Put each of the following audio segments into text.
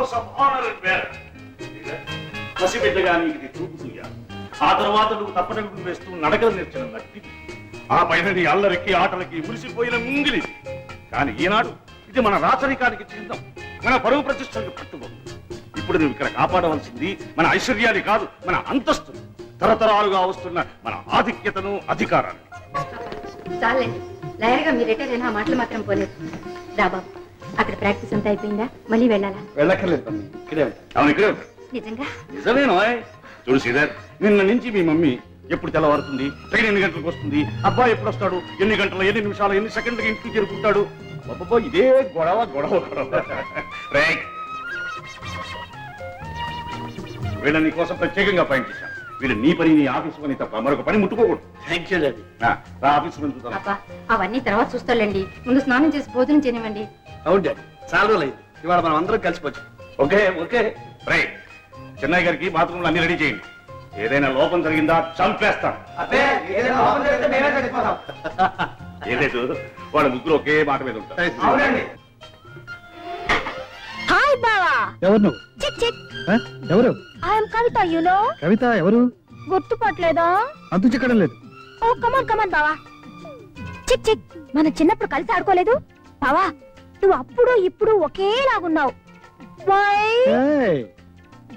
House of honour and where. పసిబిడ్డగా నీకు ఇది చూపుతూయా. ఆ తర్వాత నువ్వు తప్పటడుగులు వేస్తూ నడకలు నేర్చిన నట్టి, ఆ పైన నీ అల్లరికి ఆటలకి మురిసిపోయిన ముంగిలి. కానీ ఈనాడు ఇది మన రాచరికానికి చిహ్నం, మన పరువు ప్రతిష్టలకు పట్టుకోదు. ఇప్పుడు నువ్వు ఇక్కడ కాపాడవలసింది మన ఐశ్వర్యాన్ని కాదు, మన అంతస్తును, తరతరాలుగా వస్తున్న మన ఆధిక్యతను, అధికారాన్ని. చాలండి, లాయర్గా మీరు రిటైర్ అయినా ఆ మాటలు మాత్రం పోలేదు. రాబాబు, అక్కడ ప్రాక్టీస్ అంతా అయిపోయిందా? మళ్ళీ వెళ్ళాలా? వెళ్ళక్కర్లేదు, ఇక్కడే అవును, ఇక్కడే ఉంటాడు. నిజంగా? నిజమేనో. చూడు శ్రీధర్, నిన్న నుంచి మీ మమ్మీ ఎప్పుడు తెల్లవారుతుంది, ట్రైన్ ఎన్ని గంటలకు వస్తుంది, అబ్బాయి ఎప్పుడు వస్తాడు, ఎన్ని గంటలు, ఎన్ని నిమిషాలు, ఎన్ని సెకండ్లకి ఇంటికి చేరుకుంటాడు, అబ్బబ్బో ఇదే గొడవ గొడవ గొడవ. వీళ్ళ నీ కోసం ప్రత్యేకంగా పాయింట్ చేశాను. వీళ్ళు నీ పని, నీ ఆఫీసు పని తప్ప మరొక పని ముట్టుకోకూడదు. Thank you daddy. ఆఫీసు పని చూద్దాం. అబ్బా, అవన్నీ తర్వాత చూస్తాలండి. ముందు స్నానం చేసి భోజనం చేయనివ్వండి. అవును డాడీ, చాలా రోజులు అయింది, ఇవాళ మనం అందరం కలిసిపోవచ్చు. Okay okay. రైట్. చెన్నై గారికి బాత్రూమ్లు అన్ని రెడీ చేయండి. ఏదైనా లోపం జరిగిందా చంపేస్తాం. ఏదేదు వాళ్ళ ముగ్గురు ఒకే మాట మీద ఉంటారు. హాయ్ బావా. ఎవరు నువ్వు? Chick chick. ఎవరు? I'm Kavitha, you know. Kavitha ఎవరు? గుర్తుపట్టలేదా? అంతు చిక్కడం లేదు. ఓ కమాన్ కమాన్ బావా. చిక్ చిక్, మన చిన్నప్పుడు కలిసి ఆడుకోలేదు బావా? నువ్వు అప్పుడు ఇప్పుడు ఒకేలాగున్నావు. ఏయ్,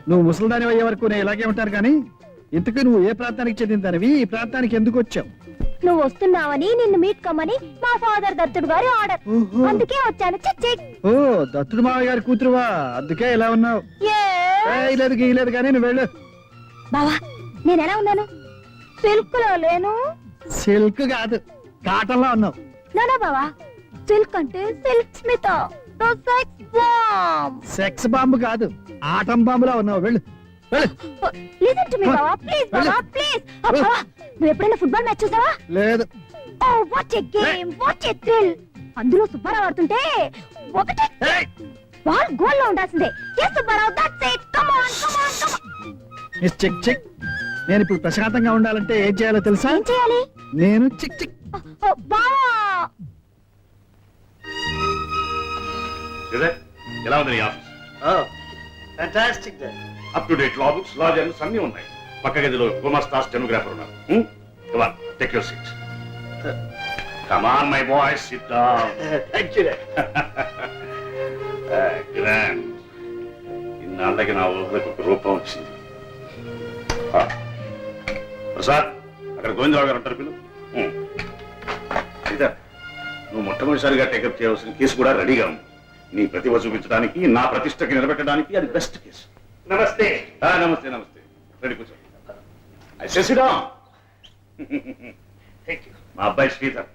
నువ్వు ముసలిదాని అయ్యే వరకు నేను ఇలాగే ఉంటాను, కానీ ఇంతకు నువ్వు ఏ ప్రాంతానికి చెందిన దానివి? ఈ ప్రాంతానికి ఎందుకు వచ్చావు? నువ్వు వస్తున్నావని నిన్ను మీట్ కమ్మని మా ఫాదర్ దత్తుడు గారి ఆర్డర్, అందుకే వచ్చాను. చిక్ చిక్. ఓ, దత్తుడు మావయ్య గారి కూతురువా? అందుకే ఇలా ఉన్నావు. లేదు గీలేదు కానీ నువ్వు వెళ్ళు. బావా, నేను ఎలా ఉన్నాను? సిల్క్ లో లేను. సిల్క్ కాదు, కాటన్ లో ఉన్నావు. నానా బావా, సిల్క్ అంటే silk Smitha, sex bomb. Sex bomb కాదు, ఆటం బాంబులా ఉన్నావు. వెళ్ళు వెళ్ళు. లిసన్ టు మీ బావా, ప్లీజ్ బావా, ప్లీజ్. బావా, నువ్వు ఎప్పుడైనా ఫుట్బాల్ మ్యాచ్ చూసావా? లేదు. Oh what a game, what a thrill. అందులో సుబ్బారావు ఆడుతుంటే ఒకటే బాల్ గోల్ లో ఉండాల్సిందే. yes Subbarao, that's it, come on come on come on. Miss chick chick, నేను ఇప్పుడు ప్రశాంతంగా ఉండాలంటే ఏం చేయాలో తెలుసా? ఏం చేయాలి? నేను చిక్ చిక్. బావా, ఎలా ఉంది నీ office? Fantastic daddy. Up to date law books, law journals అన్ని ఉన్నాయి. పక్క గదిలో గుమాస్తా స్టెనోగ్రాఫర్ ఉన్నారు. Come on, take your seat. Come on, my boy, sit down. Thank you daddy. Grand. ఇన్నాళ్ళకి నా ఊళ్ళకి ఒక రూపం వచ్చింది. ప్రసాద్, అక్కడ గోవిందరావు గారు ఉంటారు, పిల్లలు. సీత, నువ్వు మొట్టమొదటిసారిగా టేకప్ చేయవలసిన కేసు కూడా రెడీగా ఉంది. నీ ప్రతిభ చూపించడానికి, నా ప్రతిష్టకి నిలబెట్టడానికి అది బెస్ట్ కేసు. నమస్తే. నమస్తే నమస్తే. రెడీ కూర్చో. సిడా. మా అబ్బాయి శ్రీధర్.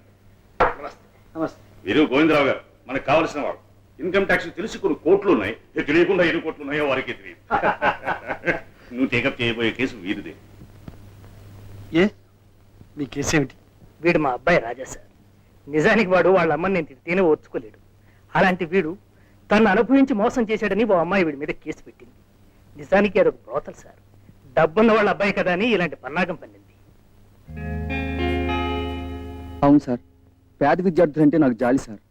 నమస్తే. నమస్తే. వీరు గోవిందరావు గారు, మనకు కావలసిన వారు. ఇన్కమ్ ట్యాక్స్ తెలిసి కొన్ని కోట్లు ఉన్నాయి, తెలియకుండా ఎన్ని కోట్లు ఉన్నాయో వారికి తెలియదు. నువ్వు టేకప్ చేయబోయే కేసు వీరిదే. ఏ మీ కేసు ఏమిటి? వీడు మా అబ్బాయి రాజా సార్. నిజానికి వాడు వాళ్ళ అమ్మని నేను తిడితేనే ఓర్చుకోలేడు. అలాంటి వీడు తను అనుభవించి మోసం చేశాడని ఓ అమ్మాయి వీడి మీద కేసు పెట్టింది. నిజానికి అదొక బ్రోతల్ సార్. డబ్బున్న వాళ్ళ అబ్బాయి కదా అని ఇలాంటి పన్నాగం పన్నింది. అవును సార్, పేద విద్యార్థులంటే నాకు జాలి సార్.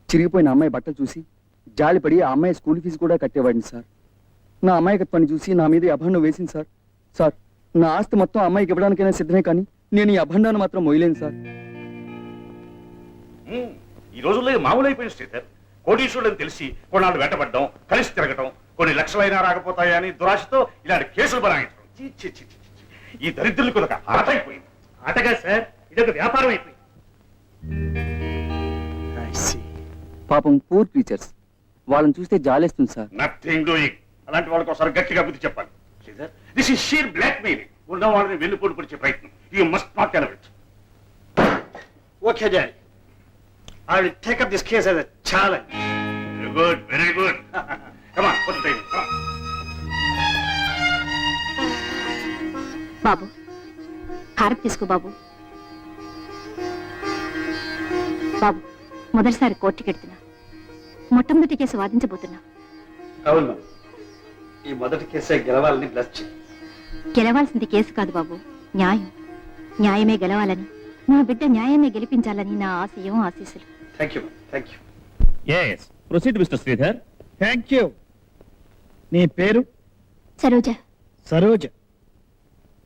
చిరిగిపోయిన అమ్మాయి బట్టలు చూసి జాలిపడి ఆ అమ్మాయి స్కూల్ ఫీజు కూడా కట్టేవాడిని సార్. నా అమ్మాయికత్వాన్ని చూసి నా మీద అభండం వేసింది సార్. సార్, నా ఆస్తి మొత్తం అమ్మాయికి ఇవ్వడానికైనా సిద్ధమే, కానీ నేను ఈ అభండాన్ని మాత్రం మోయలేను సార్. ఈ రోజుల్లో మామూలు అయిపోయింది శ్రీధర్. కోటీశ్వరుడు తెలిసి కొన్నాళ్ళు వెంటబడ్డం, కలిసి తిరగటం, కొన్ని లక్షలైనా రాకపోతాయని దురాశతో ఇలాంటి కేసులు బనాయించడం. ఈ దరిద్రులకు ఒక ఆట అయిపోయింది. ఆటగా సార్, ఇదొక వ్యాపారం అయిపోయింది. పాపం పూర్ క్రీచర్స్, వాళ్ళని చూస్తే జాలేస్తుంది సార్. Nothing doing. అలాంటి వాళ్ళకి ఒకసారి గట్టిగా బుద్ధి చెప్పాలి. Sridhar, this is sheer blackmailing. ఉన్న వాళ్ళని వెన్నుపోటు పొడిచే ప్రయత్నం. You must not elevate. Okay daddy, I will take up this case as a challenge. Very good, very good. Come on, put the table. Come on. బాబు, హారతి తీసుకో బాబు. బాబు, మొదటిసారి కోర్టుకి వెళ్తున్నా. మొట్టమొదటి కేసు వాదించబోతున్నా. అవును, ఈ మొదటి కేసే గెలవాలని బ్లెస్ చేయి. గెలవాల్సింది కేసు కాదు బాబు, న్యాయం. న్యాయమే గెలవాలని, నా బిడ్డ న్యాయమే గెలిపించాలని నా ఆశయం, ఆశీస్సులు. Thank you, thank you. Yes, proceed, Mr. Sridhar. Thank you. నీ పేరు? Saroja. Saroja.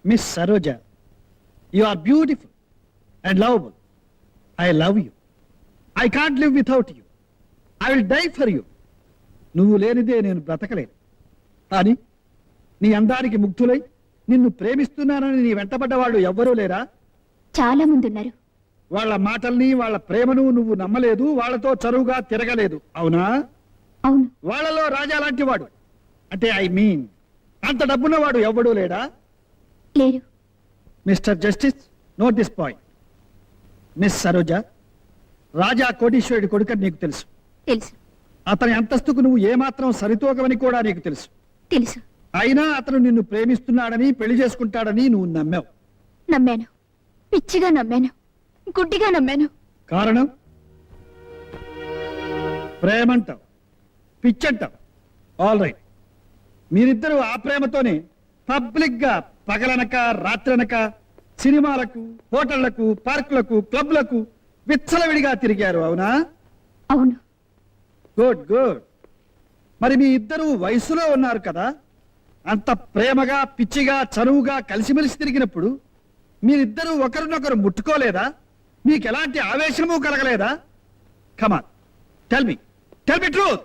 Miss Saroja, you are beautiful and lovable. I love you. I can't live without you. I will die for you. నువ్వు లేనిదే నేను బ్రతకలేను. కానీ నీ అందానికి ముగ్ధులై నిన్ను ప్రేమిస్తున్నానని నీ వెంటబడ్డవాళ్ళు ఎవ్వరూ లేరా? చాలా మంది ఉన్నారు. వాళ్ళ మాటల్ని వాళ్ళ ప్రేమను నువ్వు నమ్మలేదు, వాళ్ళతో చరువుగా తిరగలేదు, అవునా? అవును. వాళ్ళలో రాజా లాంటి వాడు, అంటే ఐ మీన్ అంత డబ్బున్నవాడు ఎవ్వడూ లేడా? లేరు. Mister justice, note this point. Miss Saroja, Raja కోటీశ్వరుడి కొడుకని నీకు తెలుసు. తెలుసు. అతని అంతస్తుకు నువ్వు ఏమాత్రం సరితూకమని కూడా నీకు తెలుసు. తెలుసు. అయినా అతను నిన్ను ప్రేమిస్తున్నాడని, పెళ్లి చేసుకుంటాడని నువ్వు నమ్మావు. నమ్మాను. పిచ్చిగా నమ్మాను. గుడ్డిగా నమ్మాను. కారణం? ప్రేమంటావు, పిచ్చంటావు. All right. మీరిద్దరూ ఆ ప్రేమతోనే పబ్లిక్ గా పగలనక రాత్రనక సినిమాలకు, హోటళ్లకు, పార్కులకు, క్లబ్లకు విచ్చలవిడిగా తిరిగారు, అవునా? అవును. Good good. మరి మీ ఇద్దరు వయసులో ఉన్నారు కదా, అంత ప్రేమగా, పిచ్చిగా, చనువుగా కలిసిమెలిసి తిరిగినప్పుడు మీరిద్దరూ ఒకరినొకరు ముట్టుకోలేదా? మీకు ఎలాంటి ఆవేశము కలగలేదా? కమాన్, టెల్ మీ ట్రూత్.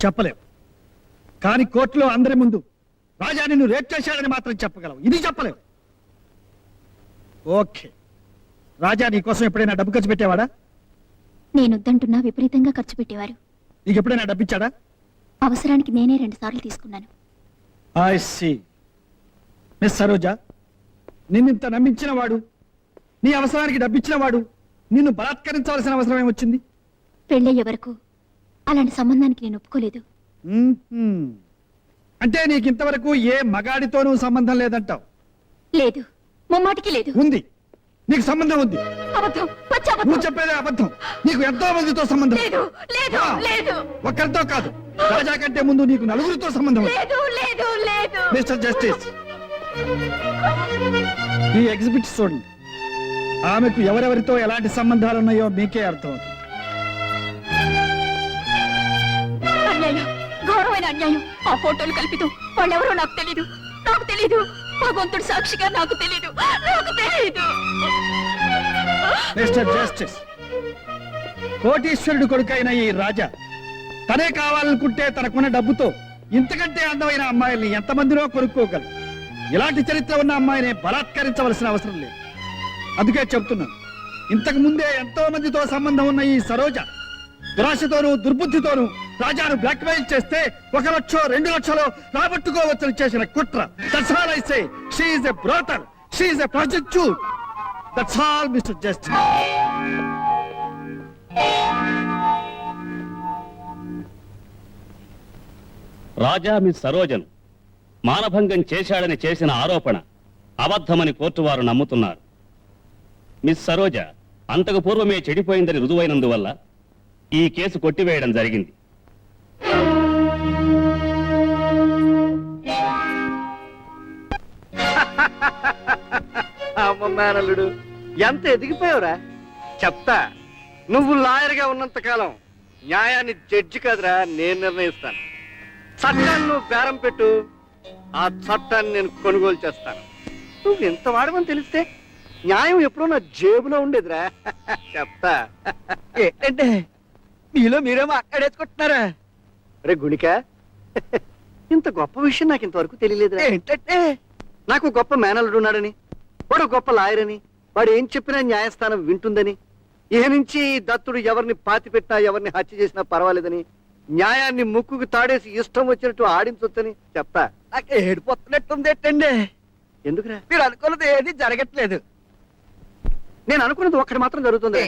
చెప్పలేవు, కానీ కోర్టులో అందరి ముందు రాజా నిన్ను రేప్ చేశాడని మాత్రం చెప్పగలవు. ఇది చెప్పలేవు. ఓకే. రాజా నీ కోసం ఎప్పుడైనా డబ్బు ఖర్చు పెట్టేవాడా? నేనొద్దంటున్నా విపరీతంగా ఖర్చు పెట్టేవారు. నీకు ఎప్పుడైనా డబ్బిచ్చాడా? అవసరానికి నేనే 2 సార్లు తీసుకున్నాను. I see. మిస్ సరోజా, నిన్నింత నమ్మించిన వాడు, నీ అవసరానికి డబ్బిచ్చిన వాడు నిన్ను బలాత్కరించవలసిన అవసరం ఏమొచ్చింది? పెళ్ళయ్యే వరకు అలాంటి సంబంధానికి నేను ఒప్పుకోలేదు. మ్మ్హ్మ్. అంటే నీకు ఇంతవరకు ఏ మగాడితోనూ సంబంధం లేదంటావు? లేదు. ముమ్మాటికి లేదు. ఉంది. నీకు సంబంధం ఉంది. అబద్ధం. పచ్చి అబద్ధం. నువ్వు చెప్పేదే అబద్ధం. నీకు ఎంతో మందితో సంబంధం. లేదు. లేదు. ఆ. లేదు. ఒక్కరితో కాదు, రాజా కంటే ముందు నీకు 4 సంబంధం ఉంది. లేదు. లేదు. లేదు. మిస్టర్ జస్టిస్, ఈ ఎగ్జిబిట్ చూడండి. ఆమెకు ఎవరెవరితో ఎలాంటి సంబంధాలు ఉన్నాయో మీకే అర్థమవుతుంది. అన్యాయం, ఘోరమైన అన్యాయం. ఆ ఫోటోలు కల్పితం. వాళ్ళెవరో నాకు తెలీదు. నాకు తెలీదు. భగవంతుడు సాక్షిగా నాకు తెలీదు. నాకు తెలీదు. మిస్టర్ జస్టిస్, కోటీశ్వరుడు కొడుకైన ఈ రాజా తనే కావాలనుకుంటే తనకున్న డబ్బుతో ఇంతకంటే అందమైన అమ్మాయిల్ని ఎంతమందినో కొనుక్కోగలరు. ఇలాంటి చరిత్ర ఉన్న అమ్మాయిని బలాత్కరించవలసిన అవసరం లేదు. అందుకే చెప్తున్నాను, ఇంతకు ముందే ఎంతో మందితో సంబంధం ఉన్న ఈ సరోజ దురాశతోనూ దుర్బుద్ధితోనూ రాజాను బ్లాక్మెయిల్ చేస్తే 1 లక్షో 2 లక్షలో రాబట్టుకోవచ్చని చేసిన కుట్ర. That's all I say. She is a brothel. She is a prostitute. That's all, Mr. Justice. Raja miss సరోజను మానభంగం చేశాడని చేసిన ఆరోపణ అబద్ధమని కోర్టు వారు నమ్ముతున్నారు. మిస్ సరోజ అంతకు పూర్వమే చెడిపోయిందని రుజువైనందువల్ల ఈ కేసు కొట్టివేయడం జరిగింది. అమ్మ మేనల్లుడు, ఎంత ఎదిగిపోయావురా. చెప్తా, నువ్వు లాయర్గా ఉన్నంత కాలం న్యాయాన్ని జడ్జి కాదురా నేను నిర్ణయిస్తాను. చట్టాన్ని నువ్వు బేరం పెట్టు, ఆ చట్టాన్ని నేను కొనుగోలు చేస్తాను. నువ్వు ఎంత వాడమని తెలిస్తే న్యాయం ఎప్పుడో నా జేబులో ఉండేదిరా. చెప్తా. ఏంటంటే మీలో మీరేమో అక్కడేసుకుంటున్నారా? రే గుణిక, ఇంత గొప్ప విషయం నాకు ఇంతవరకు తెలియలేదు. ఏంటంటే నాకు గొప్ప మేనల్లుడు ఉన్నాడని, వాడు గొప్ప లాయర్ అని, వాడు ఏం చెప్పినా న్యాయస్థానం వింటుందని, ఇహ నుంచి దత్తుడు ఎవరిని పాతి పెట్టినా ఎవరిని హత్య చేసినా పర్వాలేదని, న్యాయాన్ని ముక్కుకు తాడేసి ఇష్టం వచ్చినట్టు ఆడించొచ్చని చెప్తా. నాకు ఏడిపోతున్నట్టుంది. ఏంటండి ఎందుకురా? మీరు అనుకున్నది ఏది జరగట్లేదు. నేను అనుకున్నది ఒక్కటి మాత్రం జరుగుతుంది.